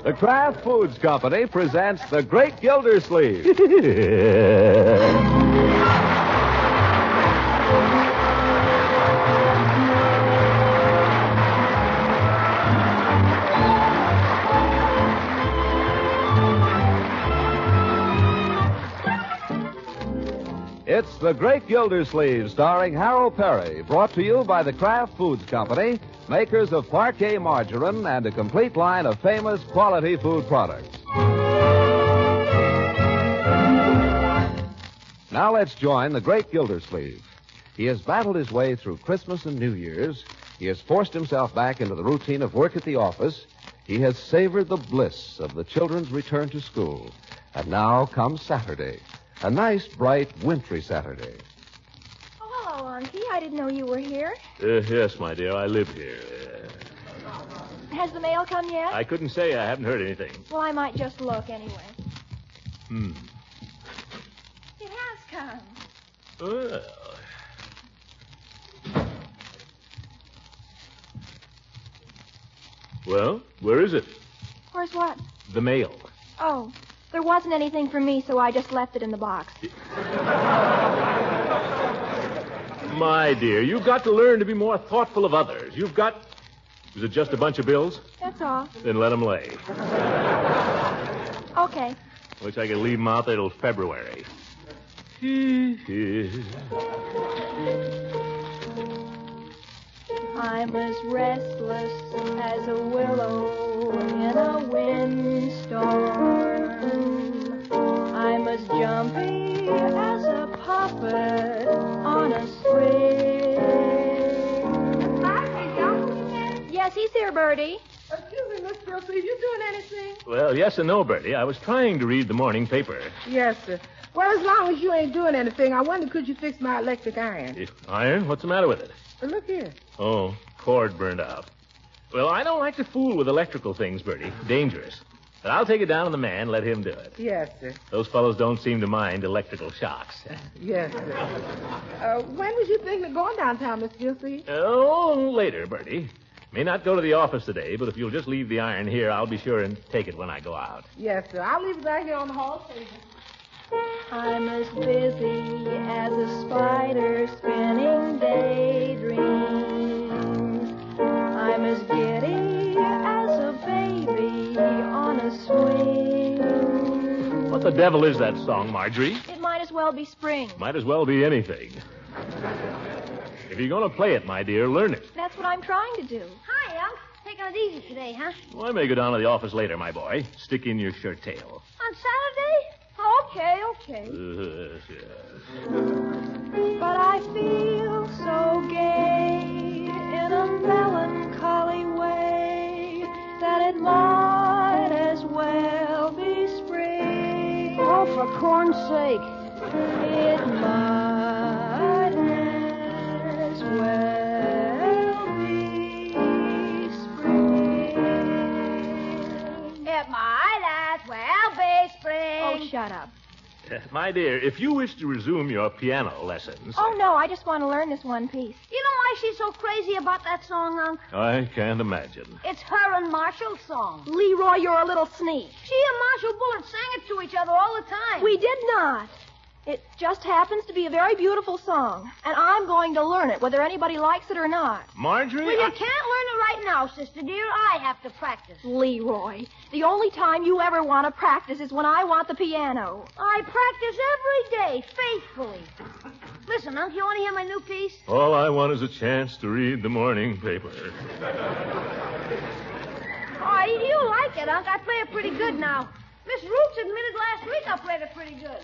The Kraft Foods Company presents The Great Gildersleeve. It's The Great Gildersleeve, starring Harold Perry, brought to you by the Kraft Foods Company, makers of Parquet margarine and a complete line of famous quality food products. Now let's join the Great Gildersleeve. He has battled his way through Christmas and New Year's. He has forced himself back into the routine of work at the office. He has savored the bliss of the children's return to school. And now comes Saturday. A nice, bright, wintry Saturday. Oh, hello, Unky. I didn't know you were here. Yes, my dear, I live here. Has the mail come yet? I couldn't say. I haven't heard anything. Well, I might just look anyway. It has come. Well, where is it? Where's what? The mail. Oh, there wasn't anything for me, so I just left it in the box. My dear, you've got to learn to be more thoughtful of others. Is it just a bunch of bills? That's all. Then let them lay. Okay. Wish I could leave them out there till February. I'm as restless as a willow in a windstorm. I'm as jumpy as a puppet on a string. Yes, he's here, Bertie. Excuse me, Miss Gilsey, you doing anything? Well, yes and no, Bertie. I was trying to read the morning paper. Yes, sir. Well, as long as you ain't doing anything, I wonder, could you fix my electric iron? Iron? What's the matter with it? Look here. Oh, cord burned out. Well, I don't like to fool with electrical things, Bertie. Dangerous. But I'll take it down to the man, let him do it. Yes, sir. Those fellows don't seem to mind electrical shocks. Yes, sir. When was you thinking of going downtown, Miss Gilsey? Oh, later, Bertie. May not go to the office today, but if you'll just leave the iron here, I'll be sure and take it when I go out. Yes, sir. I'll leave it right here on the hall table. I'm as busy as a spider spinning daydreams. I'm as giddy as a baby on a swing. What the devil is that song, Marjorie? It might as well be spring. Might as well be anything. If you're going to play it, my dear, learn it. That's what I'm trying to do. Hi, Unc. Taking it easy today, huh? Well, I may go down to the office later, my boy. Stick in your shirt tail. On Saturday? Okay. But I feel so gay in a melancholy way that it might as well be spring. Oh, for corn's sake. It might as well be spring. It might as well be spring. Oh, shut up. My dear, if you wish to resume your piano lessons... Oh, no, I just want to learn this one piece. You know why she's so crazy about that song, Unc? I can't imagine. It's her and Marshall's song. Leroy, you're a little sneak. She and Marshall Bullitt sang it to each other all the time. We did not. It just happens to be a very beautiful song, and I'm going to learn it, whether anybody likes it or not. Marjorie? Well, you can't learn it right now, sister dear. I have to practice. Leroy, the only time you ever want to practice is when I want the piano. I practice every day, faithfully. Listen, Unc, you want to hear my new piece? All I want is a chance to read the morning paper. Oh, you like it, Unc. I play it pretty good now. Miss Roots admitted last week I played it pretty good.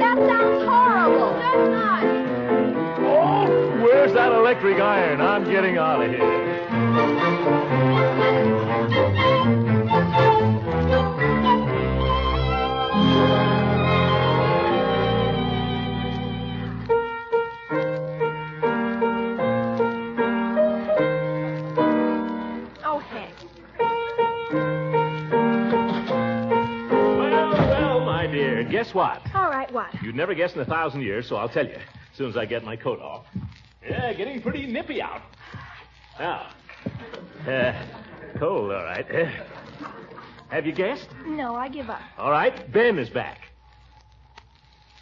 That sounds horrible. That's not. Oh, where's that electric iron? I'm getting out of here. Oh, heck. Well, my dear, guess what? All right, what? You'd never guess in 1,000 years, so I'll tell you as soon as I get my coat off. Yeah, getting pretty nippy out. Now, Cold, all right. Have you guessed? No, I give up. All right, Ben is back.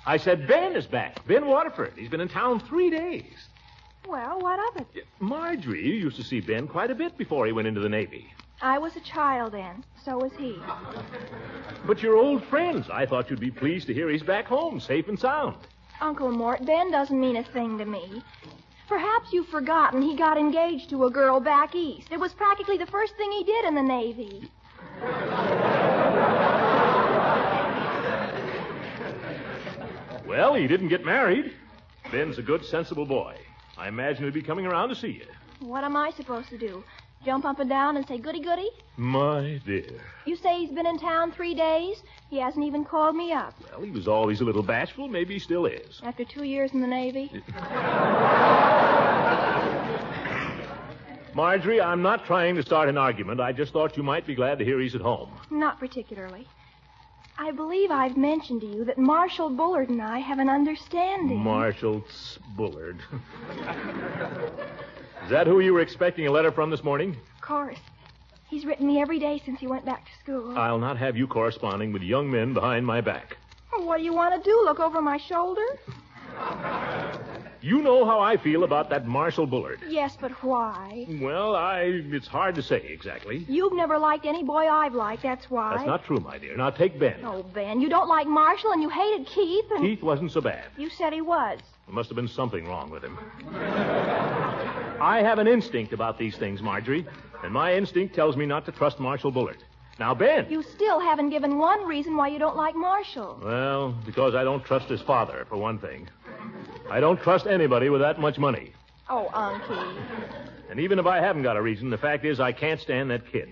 I said Ben is back. Ben Waterford. He's been in town 3 days. Well, what of it? Marjorie used to see Ben quite a bit before he went into the Navy. I was a child then. So was he. But you're old friends. I thought you'd be pleased to hear he's back home, safe and sound. Uncle Mort, Ben doesn't mean a thing to me. Perhaps you've forgotten he got engaged to a girl back east. It was practically the first thing he did in the Navy. Well, he didn't get married. Ben's a good, sensible boy. I imagine he'll be coming around to see you. What am I supposed to do? Jump up and down and say goody-goody? My dear. You say he's been in town 3 days? He hasn't even called me up. Well, he was always a little bashful. Maybe he still is. After 2 years in the Navy? Marjorie, I'm not trying to start an argument. I just thought you might be glad to hear he's at home. Not particularly. I believe I've mentioned to you that Marshal Bullard and I have an understanding. Marshal Bullard. Is that who you were expecting a letter from this morning? Of course. He's written me every day since he went back to school. I'll not have you corresponding with young men behind my back. Well, what do you want to do, look over my shoulder? You know how I feel about that Marshal Bullard. Yes, but why? Well, it's hard to say exactly. You've never liked any boy I've liked, that's why. That's not true, my dear. Now, take Ben. Oh, Ben, you don't like Marshall and you hated Keith and... Keith wasn't so bad. You said he was. There must have been something wrong with him. I have an instinct about these things, Marjorie, and my instinct tells me not to trust Marshal Bullard. Now, Ben. You still haven't given one reason why you don't like Marshall. Well, because I don't trust his father, for one thing. I don't trust anybody with that much money. Oh, Unky. And even if I haven't got a reason, the fact is I can't stand that kid.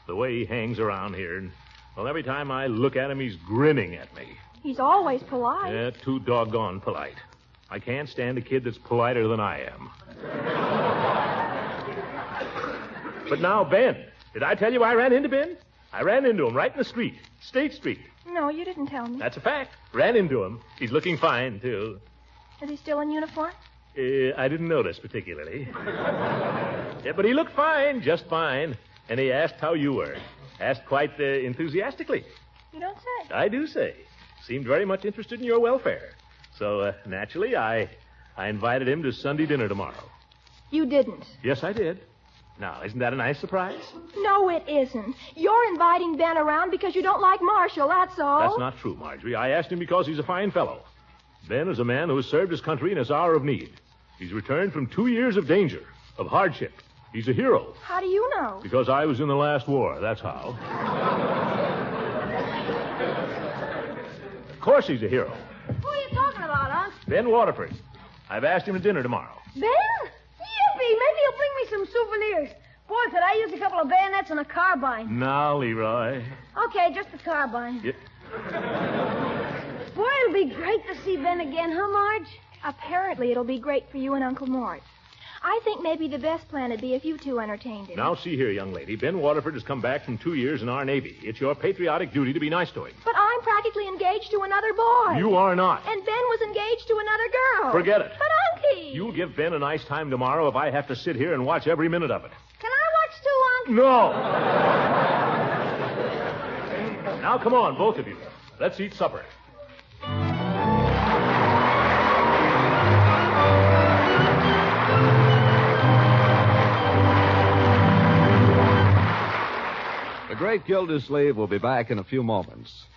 The way he hangs around here. And, well, every time I look at him, he's grinning at me. He's always polite. Yeah, too doggone polite. I can't stand a kid that's politer than I am. But now, Ben. Did I tell you I ran into Ben? I ran into him right in the street. State Street. No, you didn't tell me. That's a fact. Ran into him. He's looking fine, too. Is he still in uniform? I didn't notice particularly. Yeah, but he looked fine, just fine. And he asked how you were. Asked quite enthusiastically. You don't say. I do say. Seemed very much interested in your welfare. So, naturally, I invited him to Sunday dinner tomorrow. You didn't. Yes, I did. Now, isn't that a nice surprise? No, it isn't. You're inviting Ben around because you don't like Marshall, that's all. That's not true, Marjorie. I asked him because he's a fine fellow. Ben is a man who has served his country in his hour of need. He's returned from 2 years of danger, of hardship. He's a hero. How do you know? Because I was in the last war, that's how. Of course he's a hero. Who are you talking about, Unc? Ben Waterford. I've asked him to dinner tomorrow. Ben? Yippee! Maybe he'll bring me some souvenirs. Boy, could I use a couple of bayonets and a carbine. Now, Leroy. Okay, just a carbine. Yeah. Boy, it'll be great to see Ben again, huh, Marge? Apparently it'll be great for you and Uncle Mort. I think maybe the best plan would be if you two entertained him. Now, see here, young lady. Ben Waterford has come back from 2 years in our Navy. It's your patriotic duty to be nice to him. But I'm practically engaged to another boy. You are not. And Ben was engaged to another girl. Forget it. But, Unky! You'll give Ben a nice time tomorrow if I have to sit here and watch every minute of it. Can I watch too, Unc? No! Now, come on, both of you. Let's eat supper. The Great Gildersleeve will be back in a few moments.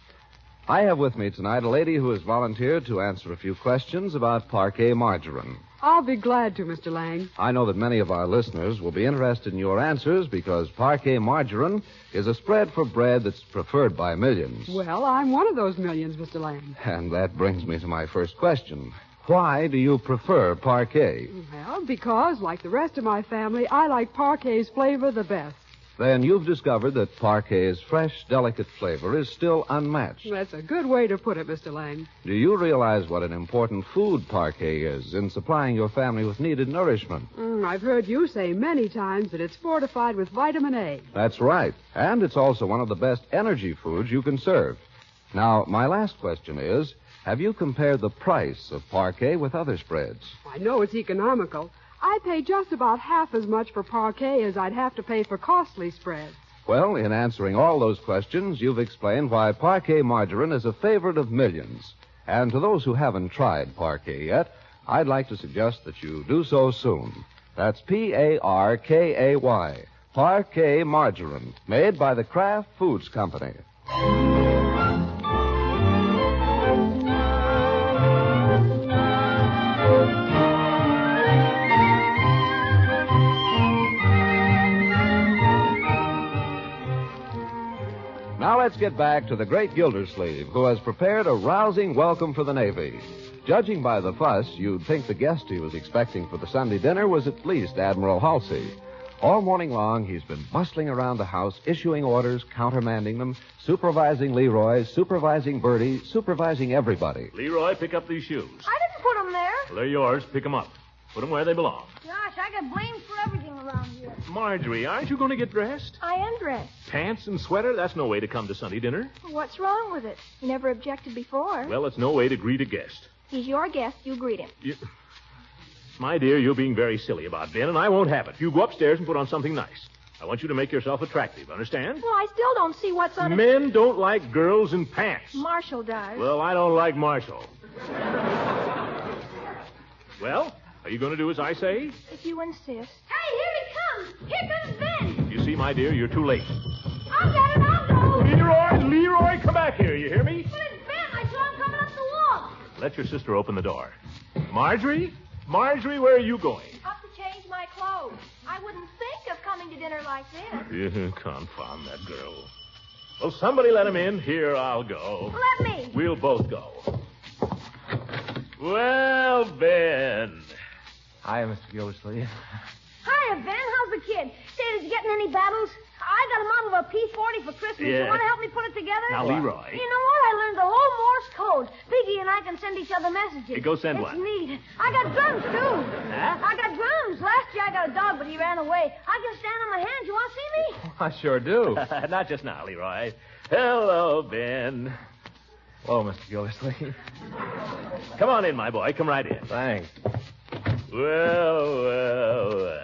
I have with me tonight a lady who has volunteered to answer a few questions about parquet margarine. I'll be glad to, Mr. Lang. I know that many of our listeners will be interested in your answers because parquet margarine is a spread for bread that's preferred by millions. Well, I'm one of those millions, Mr. Lang. And that brings me to my first question. Why do you prefer parquet? Well, because, like the rest of my family, I like parquet's flavor the best. Then you've discovered that parquet's fresh, delicate flavor is still unmatched. That's a good way to put it, Mr. Lang. Do you realize what an important food parquet is in supplying your family with needed nourishment? I've heard you say many times that it's fortified with vitamin A. That's right. And it's also one of the best energy foods you can serve. Now, my last question is, have you compared the price of parquet with other spreads? I know it's economical. I pay just about half as much for parquet as I'd have to pay for costly spreads. Well, in answering all those questions, you've explained why parquet margarine is a favorite of millions. And to those who haven't tried parquet yet, I'd like to suggest that you do so soon. That's Parkay. Parquet margarine, made by the Kraft Foods Company. Now let's get back to the great Gildersleeve, who has prepared a rousing welcome for the Navy. Judging by the fuss, you'd think the guest he was expecting for the Sunday dinner was at least Admiral Halsey. All morning long, he's been bustling around the house, issuing orders, countermanding them, supervising Leroy, supervising Bertie, supervising everybody. Leroy, pick up these shoes. I didn't put them there. Well, they're yours. Pick them up. Put them where they belong. Gosh, I get blamed for everything around here. Marjorie, aren't you going to get dressed? I am dressed. Pants and sweater? That's no way to come to Sunday dinner. What's wrong with it? You never objected before. Well, it's no way to greet a guest. He's your guest. You greet him. My dear, you're being very silly about Ben, and I won't have it. You go upstairs and put on something nice. I want you to make yourself attractive, understand? Well, I still don't see what's on it. Men don't like girls in pants. Marshall does. Well, I don't like Marshall. Well, are you going to do as I say? If you insist. Hey, here he comes. Here comes Ben. You see, my dear, you're too late. I'll get it. I'll go. Leroy, come back here. You hear me? But it's Ben. I saw him coming up the walk. Let your sister open the door. Marjorie, where are you going? Up to change my clothes. I wouldn't think of coming to dinner like this. Confound that girl. Well, somebody let him in. Here, I'll go. Let me. We'll both go. Well, Ben. Hi, Mr. Gildersleeve. Hiya, Ben. How's the kid? Say, is he getting any battles? I got a model of a P-40 for Christmas. Yeah. You want to help me put it together? Now, Leroy. You know what? I learned the whole Morse code. Biggie and I can send each other messages. Hey, go send it's one. neat. I got drums, too. Huh? I got drums. Last year I got a dog, but he ran away. I can stand on my hands. You want to see me? I sure do. Not just now, Leroy. Hello, Ben. Hello, Mr. Gildersleeve. Come on in, my boy. Come right in. Thanks. Well.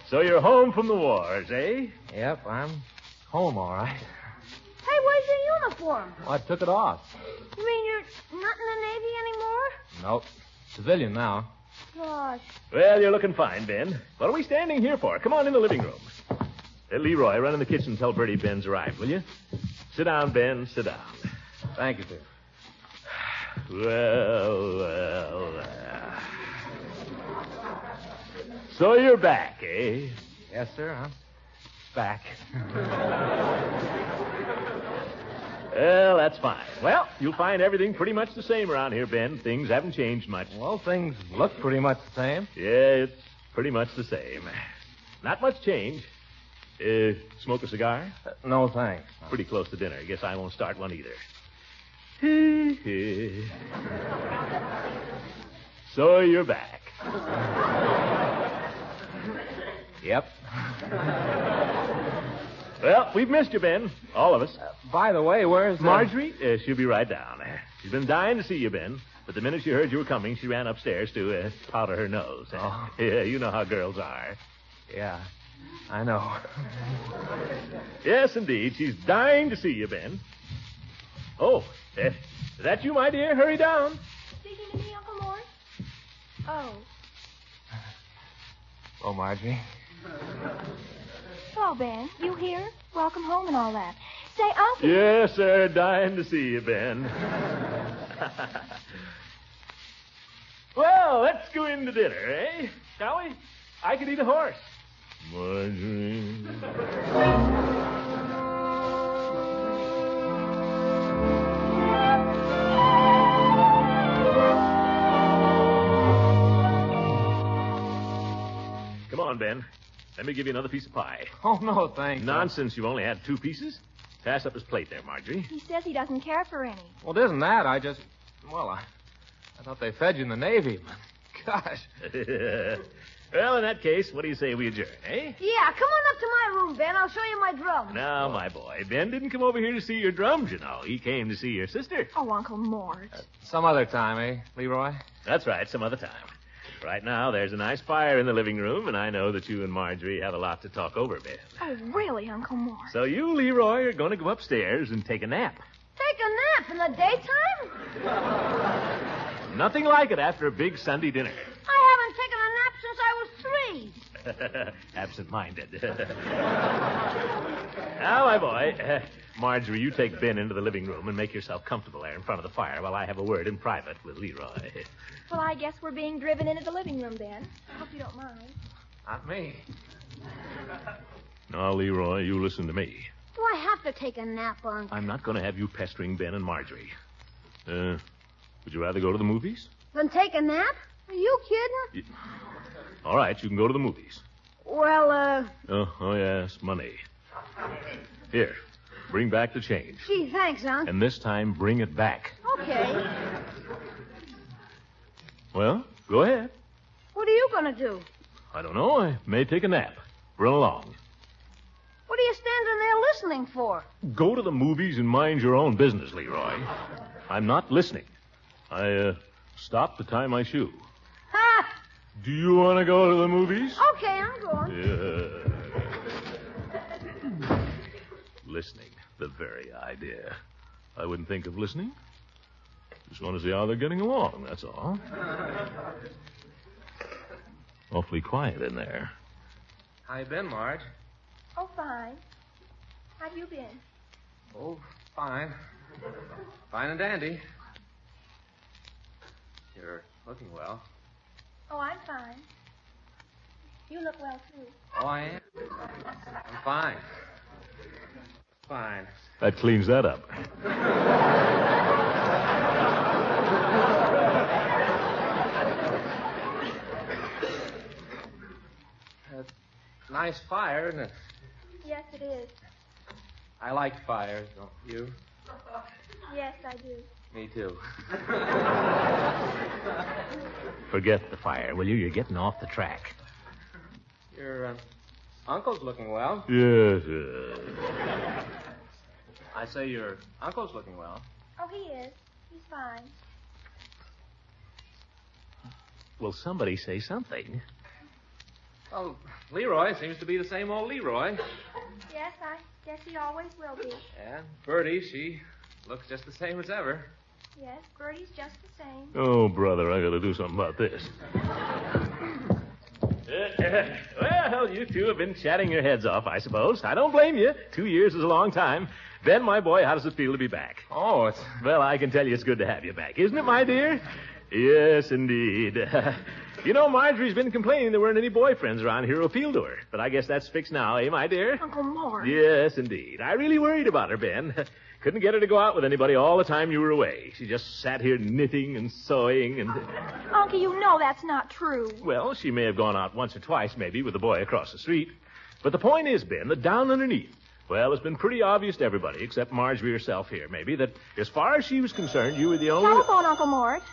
So you're home from the wars, eh? Yep, I'm home all right. Hey, where's your uniform? Well, I took it off. You mean you're not in the Navy anymore? Nope. Civilian now. Gosh. Well, you're looking fine, Ben. What are we standing here for? Come on in the living room. Leroy, run in the kitchen and tell Bertie Ben's arrived, will you? Sit down, Ben. Sit down. Thank you, sir. Well. So you're back, eh? Yes, sir. I'm back. Well, that's fine. Well, you'll find everything pretty much the same around here, Ben. Things haven't changed much. Well, things look pretty much the same. Yeah, it's pretty much the same. Not much change. Smoke a cigar? No, thanks. Pretty close to dinner. Guess I won't start one either. So you're back. Yep. Well, we've missed you, Ben. All of us. By the way, where's Marjorie? She'll be right down. She's been dying to see you, Ben. But the minute she heard you were coming, she ran upstairs to powder her nose. Oh. Yeah, you know how girls are. Yeah, I know. Yes, indeed. She's dying to see you, Ben. Oh, is that you, my dear? Hurry down. Speaking to me, Uncle Mort? Oh. Oh, Marjorie. Hello, Ben. You here? Welcome home and all that. Say, Uncle... Yes, sir. Dying to see you, Ben. Well, let's go in to dinner, eh? Shall we? I could eat a horse. Marjorie. Come on, Ben. Let me give you another piece of pie. Oh, no, thanks. Nonsense. You've only had 2 pieces. Pass up his plate there, Marjorie. He says he doesn't care for any. Well, it isn't that. I thought they fed you in the Navy. Gosh. Well, in that case, what do you say we adjourn, eh? Yeah, come on up to my room, Ben. I'll show you my drums. Now, my boy, Ben didn't come over here to see your drums, you know. He came to see your sister. Oh, Uncle Mort. Some other time, eh, Leroy? That's right, some other time. Right now, there's a nice fire in the living room, and I know that you and Marjorie have a lot to talk over, Ben. Oh, really, Uncle Mort? So you, Leroy, are going to go upstairs and take a nap. Take a nap in the daytime? Nothing like it after a big Sunday dinner. I haven't taken a nap since I was 3. Absent-minded. Now, my boy, Marjorie, you take Ben into the living room and make yourself comfortable there in front of the fire while I have a word in private with Leroy. Well, I guess we're being driven into the living room, Ben. I hope you don't mind. Not me. Now, Leroy, you listen to me. Do I have to take a nap, Unc? I'm not going to have you pestering Ben and Marjorie. Would you rather go to the movies? Then take a nap? Are you kidding? All right, you can go to the movies. Well, Oh, yes, money. Here, bring back the change. gee, thanks, Unc. And this time, bring it back. Okay. Well, go ahead. What are you going to do? I don't know. I may take a nap. Run along. What are you standing there listening for? Go to the movies and mind your own business, Leroy. I'm not listening. I stopped to tie my shoe. Ha! Do you want to go to the movies? Okay, I'm going. Listening. The very idea. I wouldn't think of listening. Just want to see how they're getting along, that's all. Awfully quiet in there. How you been, Marge? Oh, fine. How've you been? Oh, fine. Fine and dandy. You're looking well. Oh, I'm fine. You look well, too. Oh, I am? I'm fine. Fine. That cleans that up. Nice fire, isn't it? Yes, it is. I like fires, don't you? Yes, I do. Me too. Forget the fire, will you? You're getting off the track. Your uncle's looking well. Yes, I say your uncle's looking well. Oh, he is. He's fine. Will somebody say something? Well, Leroy seems to be the same old Leroy. Yes, I guess he always will be. And Bertie, she looks just the same as ever. Yes, Bertie's just the same. Oh, brother, I got to do something about this. Well, you two have been chatting your heads off, I suppose. I don't blame you. 2 years is a long time. Ben, my boy, how does it feel to be back? Oh, it's... Well, I can tell you it's good to have you back, isn't it, my dear? Yes, indeed. You know, Marjorie's been complaining there weren't any boyfriends around here who appeal to her. But I guess that's fixed now, eh, my dear? Uncle Mort. Yes, indeed. I really worried about her, Ben. Couldn't get her to go out with anybody all the time you were away. She just sat here knitting and sewing and... Uncle, you know that's not true. Well, she may have gone out once or twice, maybe, with a boy across the street. But the point is, Ben, that down underneath, well, it's been pretty obvious to everybody, except Marjorie herself here, maybe, that as far as she was concerned, you were the only... Telephone, Uncle Mort.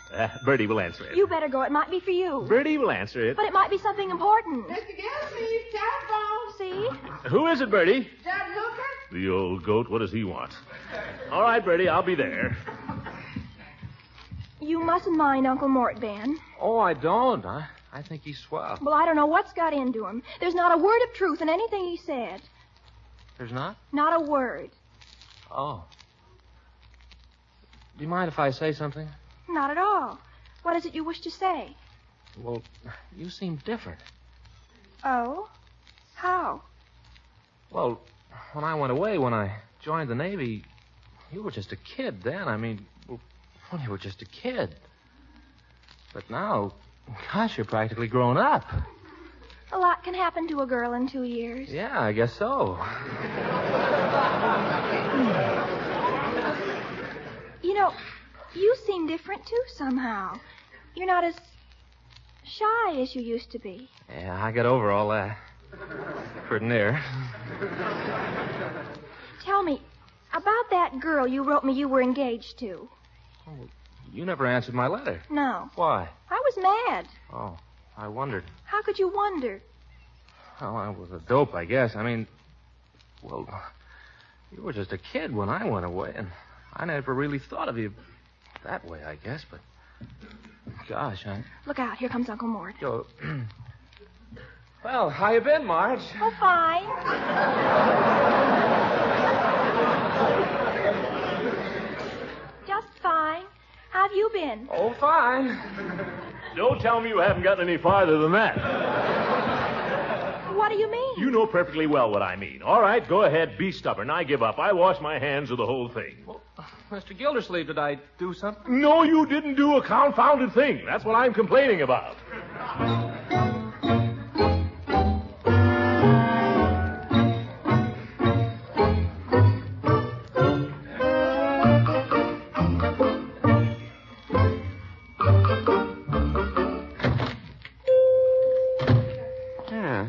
Bertie will answer it. You better go. It might be for you. Bertie will answer it. But it might be something important. Mr. Gillespie, telephone. See? Who is it, Bertie? Judge Hooker? The old goat. What does he want? All right, Bertie, I'll be there. You mustn't mind Uncle Mort, Ben. Oh, I don't. I think he's swell. Well, I don't know what's got into him. There's not a word of truth in anything he said. There's not? Not a word. Oh. Do you mind if I say something? Not at all. What is it you wish to say? Well, you seem different. Oh? How? Well, when I went away, when I joined the Navy, you were just a kid then. I mean, well, you were just a kid. But now, gosh, you're practically grown up. A lot can happen to a girl in 2 years. Yeah, I guess so. You know, you seem different, too, somehow. You're not as shy as you used to be. Yeah, I got over all that. Pretty near. Tell me, about that girl you wrote me you were engaged to. Oh, you never answered my letter. No. Why? I was mad. Oh, I wondered. How could you wonder? Well, I was a dope, I guess. I mean, well, you were just a kid when I went away, and I never really thought of you that way, I guess, but gosh, Look out, here comes Uncle Mort. Joe. Well, how you been, Marge? Oh, fine. Just fine. How have you been? Oh, fine. Don't tell me you haven't gotten any farther than that. What do you mean? You know perfectly well what I mean. All right, go ahead, be stubborn. I give up. I wash my hands of the whole thing. Well, Mr. Gildersleeve, did I do something? No, you didn't do a confounded thing. That's what I'm complaining about.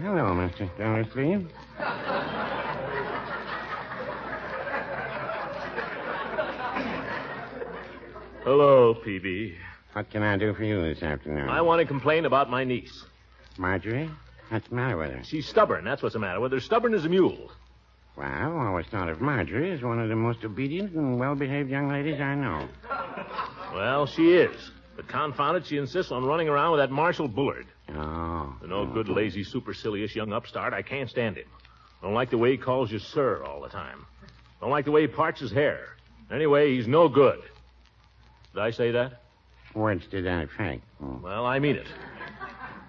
Hello, Mr. Gildersleeve. Hello, Peavy. What can I do for you this afternoon? I want to complain about my niece. Marjorie? What's the matter with her? She's stubborn. That's what's the matter with her. Stubborn as a mule. Well, I've always thought of Marjorie as one of the most obedient and well-behaved young ladies I know. Well, she is. But confound it, she insists on running around with that Marshal Bullard. Oh. The no good, lazy, supercilious young upstart. I can't stand him. Don't like the way he calls you sir all the time. Don't like the way he parts his hair. Anyway, he's no good. Did I say that? Words to that effect. Well, I mean it.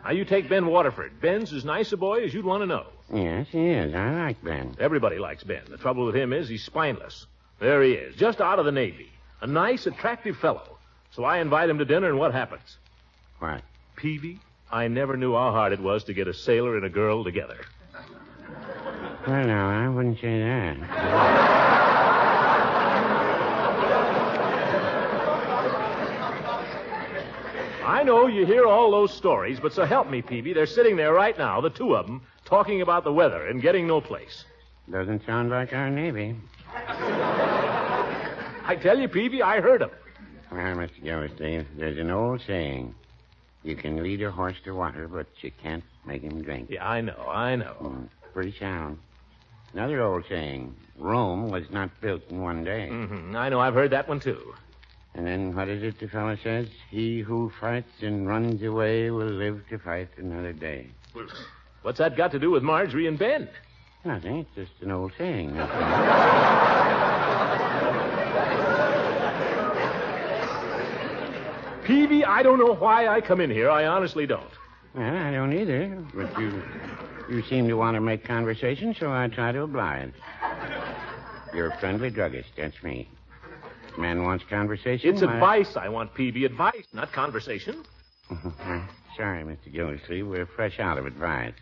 Now, you take Ben Waterford. Ben's as nice a boy as you'd want to know. Yes, he is. I like Ben. Everybody likes Ben. The trouble with him is he's spineless. There he is, just out of the Navy. A nice, attractive fellow. So I invite him to dinner, and what happens? What? Peavy, I never knew how hard it was to get a sailor and a girl together. Well, no, I wouldn't say that. I know you hear all those stories, but so help me, Peavy, they're sitting there right now, the two of them, talking about the weather and getting no place. Doesn't sound like our Navy. I tell you, Peavy, I heard them. Well, Mr. Gildersleeve, there's an old saying. You can lead a horse to water, but you can't make him drink. Yeah, I know. Pretty sound. Another old saying. Rome was not built in one day. Mm-hmm. I know, I've heard that one, too. And then what is it the fellow says? He who fights and runs away will live to fight another day. What's that got to do with Marjorie and Ben? Nothing. It's just an old saying. Peavy, I don't know why I come in here. I honestly don't. Well, I don't either. But you seem to want to make conversation, so I try to oblige. You're a friendly druggist. That's me. Man wants conversation. It's advice I want, Peavy. Advice, not conversation. Sorry, Mr. Gildersleeve. We're fresh out of advice.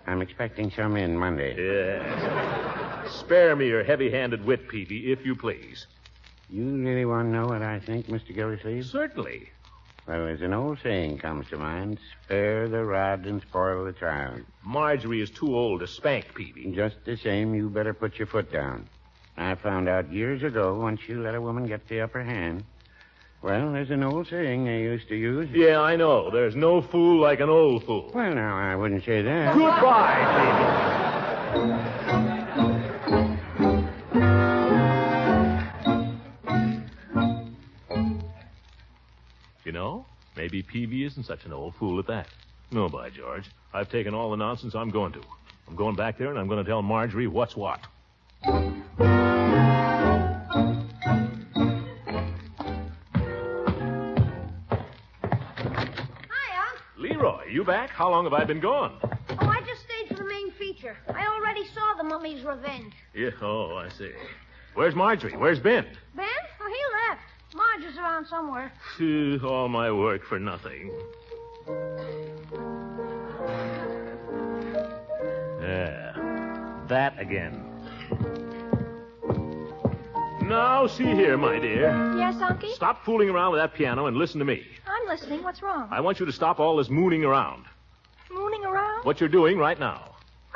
I'm expecting some in Monday. Yes. Spare me your heavy-handed wit, Peavy, if you please. You really want to know what I think, Mr. Gildersleeve? Certainly. Well, there's an old saying comes to mind. Spare the rod and spoil the child. Marjorie is too old to spank, Peavy. Just the same, you better put your foot down. I found out years ago, once you let a woman get the upper hand. Well, there's an old saying they used to use. Yeah, I know. There's no fool like an old fool. Well, now, I wouldn't say that. Goodbye, Peavy. You know, maybe Peavy isn't such an old fool at that. No, by George. I've taken all the nonsense I'm going to. I'm going back there, and I'm going to tell Marjorie what's what. Leroy, you back? How long have I been gone? Oh, I just stayed for the main feature. I already saw The Mummy's Revenge. Yeah, oh, I see. Where's Marjorie? Where's Ben? Ben? Oh, he left. Marge is around somewhere. All my work for nothing. Yeah, that again. Now, see here, my dear. Yes, Unky? Stop fooling around with that piano and listen to me. I'm listening. What's wrong? I want you to stop all this mooning around. Mooning around? What you're doing right now.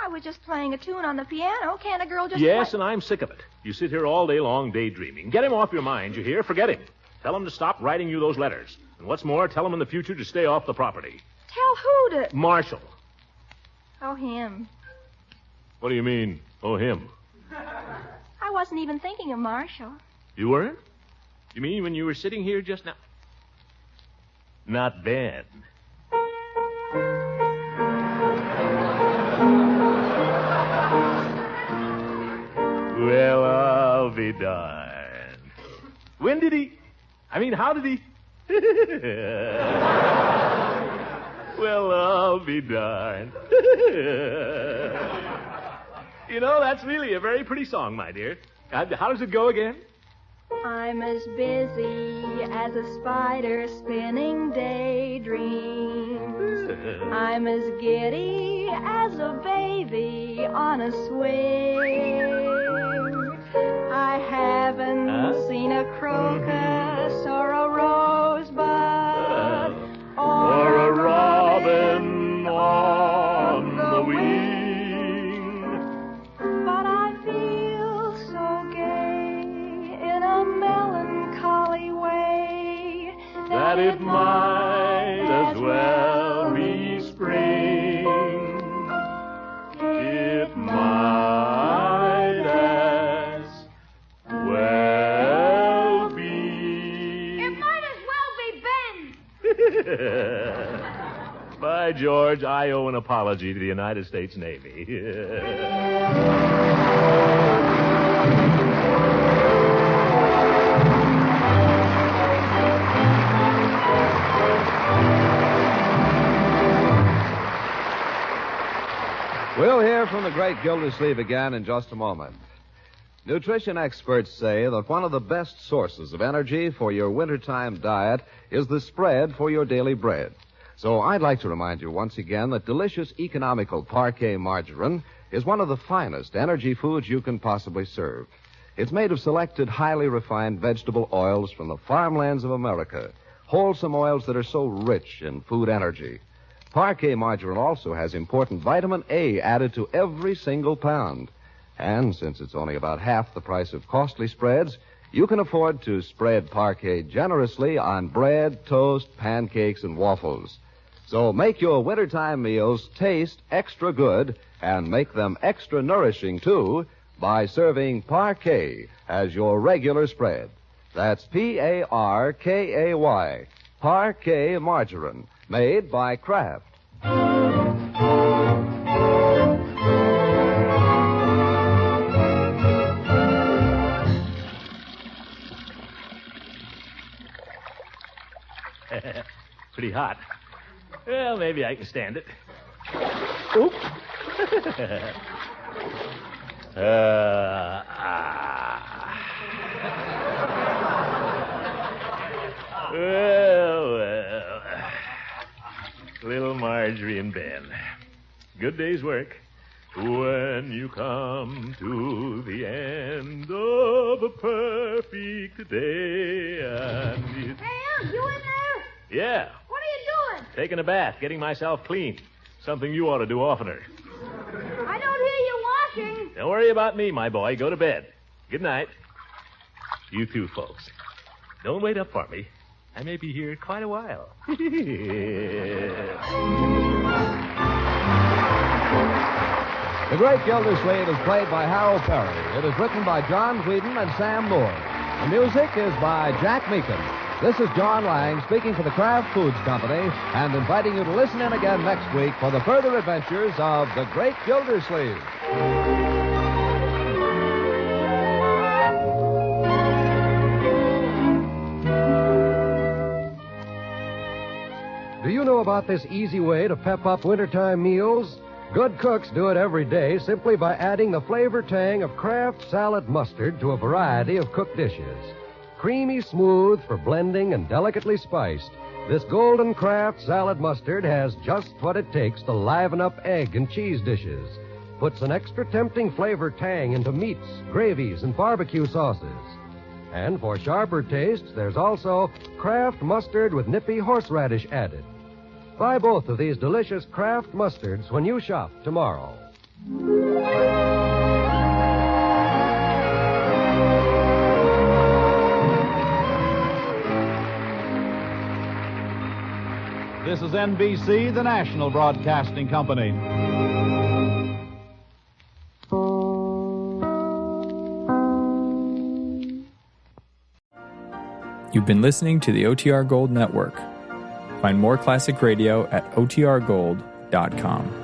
I was just playing a tune on the piano. Can't a girl just... Yes, and I'm sick of it. You sit here all day long daydreaming. Get him off your mind, you hear? Forget him. Tell him to stop writing you those letters. And what's more, tell him in the future to stay off the property. Tell who to... Marshall. Oh, him. What do you mean, oh, him? I wasn't even thinking of Marshall. You weren't? You mean when you were sitting here just now? not Ben. Well, I'll be darned. When did he... how did he... Well, I'll be darned. That's really a very pretty song, my dear. How does it go again? I'm as busy as a spider spinning daydreams. I'm as giddy as a baby on a swing. I haven't seen a crocus or a rosebud or a robin on the wing. But I feel so gay in a melancholy way that it might as well be spring. It might as well be. It might as well be Ben. By George, I owe an apology to the United States Navy. We'll hear from the great Gildersleeve again in just a moment. Nutrition experts say that one of the best sources of energy for your wintertime diet is the spread for your daily bread. So I'd like to remind you once again that delicious, economical Parquet margarine is one of the finest energy foods you can possibly serve. It's made of selected, highly refined vegetable oils from the farmlands of America, wholesome oils that are so rich in food energy. Parquet margarine also has important vitamin A added to every single pound. And since it's only about half the price of costly spreads, you can afford to spread Parquet generously on bread, toast, pancakes, and waffles. So make your wintertime meals taste extra good and make them extra nourishing, too, by serving Parquet as your regular spread. That's Parkay, Parquet margarine, made by Kraft. Pretty hot. Well, maybe I can stand it. Oop. Well. Little Marjorie and Ben. Good day's work. When you come to the end of a perfect day and Hey, Unc, you in there? Yeah, What are you doing? taking a bath, getting myself clean. Something you ought to do oftener. I don't hear you washing. Don't worry about me, my boy. Go to bed. Good night. You too, folks. Don't wait up for me. I may be here quite a while. The Great Gildersleeve is played by Harold Perry. It is written by John Whedon and Sam Moore. The music is by Jack Meakin. This is John Lang speaking for the Kraft Foods Company and inviting you to listen in again next week for the further adventures of the Great Gildersleeve. Do you know about this easy way to pep up wintertime meals? Good cooks do it every day simply by adding the flavor tang of Kraft salad mustard to a variety of cooked dishes. Creamy smooth for blending and delicately spiced, this golden Kraft salad mustard has just what it takes to liven up egg and cheese dishes. Puts an extra tempting flavor tang into meats, gravies, and barbecue sauces. And for sharper tastes, there's also Kraft mustard with nippy horseradish added. Buy both of these delicious Kraft mustards when you shop tomorrow. This is NBC, the national broadcasting company. You've been listening to the OTR Gold Network. Find more classic radio at otrgold.com.